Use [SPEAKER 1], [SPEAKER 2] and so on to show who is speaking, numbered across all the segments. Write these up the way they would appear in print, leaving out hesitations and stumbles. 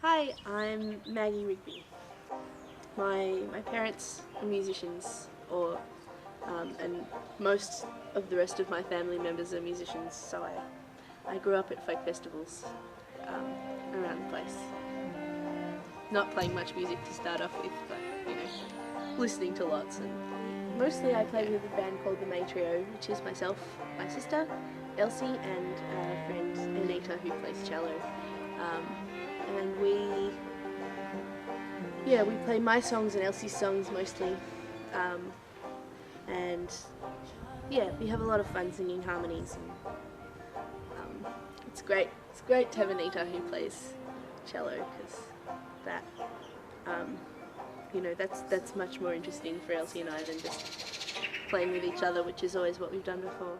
[SPEAKER 1] Hi, I'm Maggie Rigby. My parents are musicians, and most of the rest of my family members are musicians, so I grew up at folk festivals around the place. Not playing much music to start off with, but listening to lots. And mostly I play with a band called the May Trio, which is myself, my sister Elsie, and a friend Anita who plays cello. And we play my songs and Elsie's songs mostly, and we have a lot of fun singing harmonies, and it's great to have Anita who plays cello, because that's much more interesting for Elsie and I than just playing with each other, which is always what we've done before.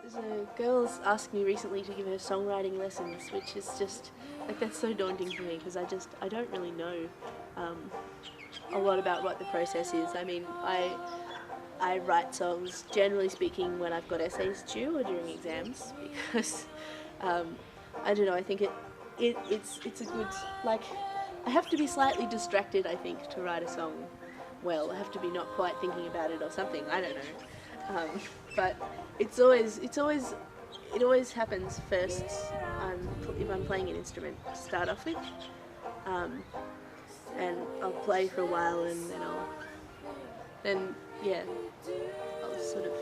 [SPEAKER 1] There's a girl asked me recently to give her songwriting lessons, which is just, that's so daunting for me, because I don't really know a lot about what the process is. I mean, I write songs, generally speaking, when I've got essays due or during exams, because, I don't know, I think it's a good, I have to be slightly distracted, I think, to write a song well. I have to be not quite thinking about it or something, I don't know. But it always happens first if I'm playing an instrument to start off with, and I'll play for a while, and then I'll sort of,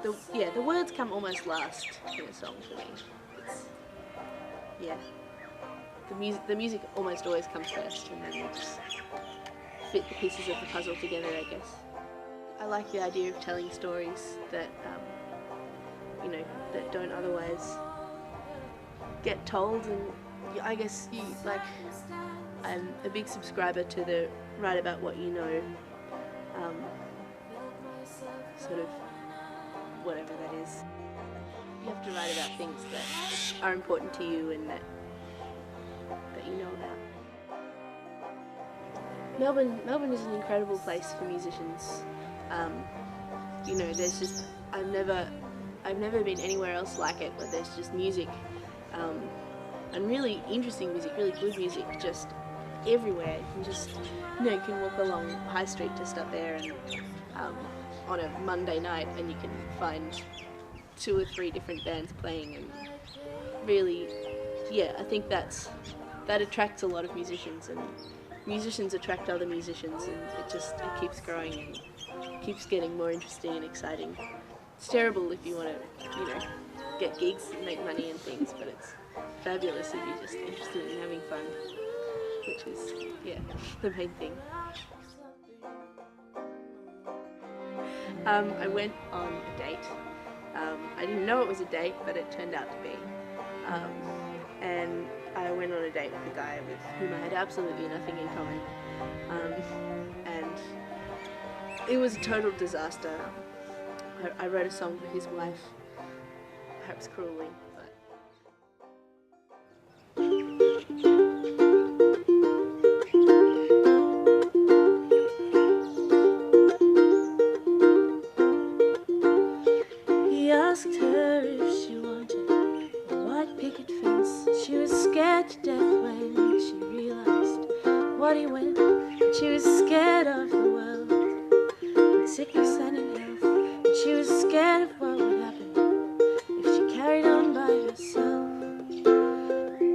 [SPEAKER 1] the words come almost last in a song for me. The music almost always comes first, and then we just fit the pieces of the puzzle together, I guess. I like the idea of telling stories that, that don't otherwise get told, and I guess I'm a big subscriber to the write about what you know, sort of whatever that is. You have to write about things that are important to you and that you know about. Melbourne is an incredible place for musicians. There's just, I've never been anywhere else like it, where there's just music, and really interesting music, really good music, just everywhere. You can just, you can walk along High Street just up there, and on a Monday night, and you can find 2 or 3 different bands playing, and really, I think that attracts a lot of musicians, and musicians attract other musicians, and it keeps growing and keeps getting more interesting and exciting. It's terrible if you want to, get gigs and make money and things, but it's fabulous if you're just interested in having fun, which is, the main thing. I went on a date. I didn't know it was a date, but it turned out to be. And I went on a date with a guy with whom I had absolutely nothing in common. And it was a total disaster. I wrote a song for his wife, perhaps cruelly, but... He asked her if she wanted a white picket fence. She was scared to death when she realized what he went. She was scared of the world, in sickness and in health. And she was scared of what would happen if she carried on by herself.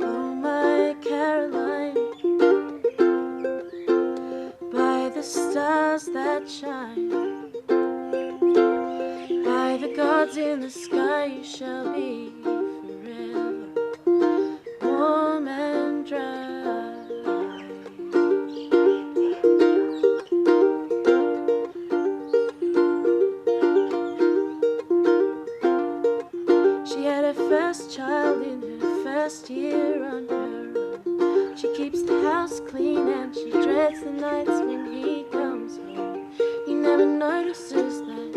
[SPEAKER 1] Oh, my Caroline, by the stars that shine, by the gods in the sky, you shall be forever warm and dry. She had her first child in her first year on her own. She keeps the house clean and she dreads the nights when he comes home. He never notices that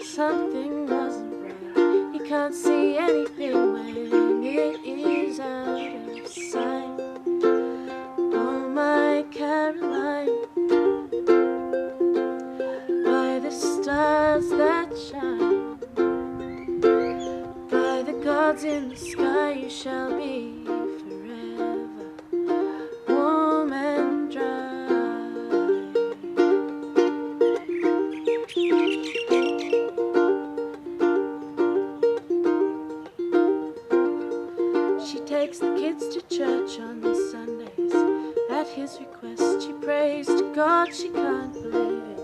[SPEAKER 1] something wasn't right. He can't see anything when it is out of sight. Oh, my Caroline, by the stars that shine, by the gods in the sky, you shall be takes the kids to church on Sundays. At his request she prays to God she can't believe it,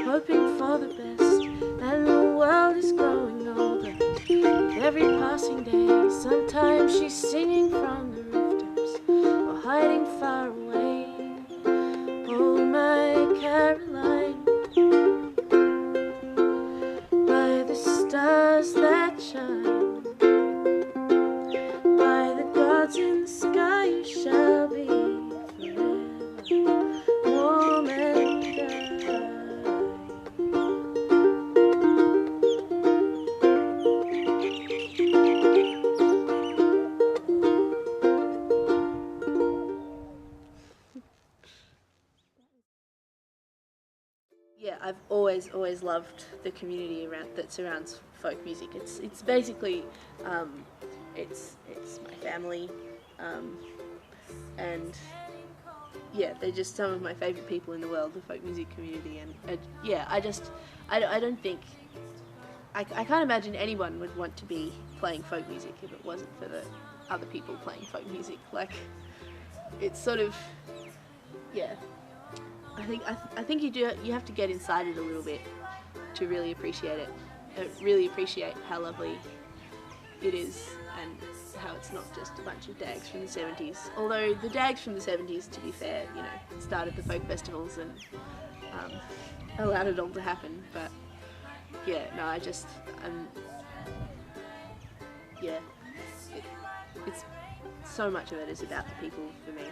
[SPEAKER 1] hoping for the best, and the world is growing older with every passing day. Sometimes she's singing from the rooftops or hiding far away. Oh, my Caroline, by the stars that shine, by the gods in the sky, you shall be forever warm and yeah, I've always loved the community that surrounds folk music. It's basically it's my family, and yeah, they're just some of my favourite people in the world, the folk music community. And yeah, I don't think I can't imagine anyone would want to be playing folk music if it wasn't for the other people playing folk music. Like, it's sort of, yeah. I think you have to get inside it a little bit to really appreciate it. Really appreciate how lovely it is, and how it's not just a bunch of dags from the 70s. Although the dags from the 70s, to be fair, you know, started the folk festivals and allowed it all to happen. But yeah, no, yeah, it's so much of it is about the people for me.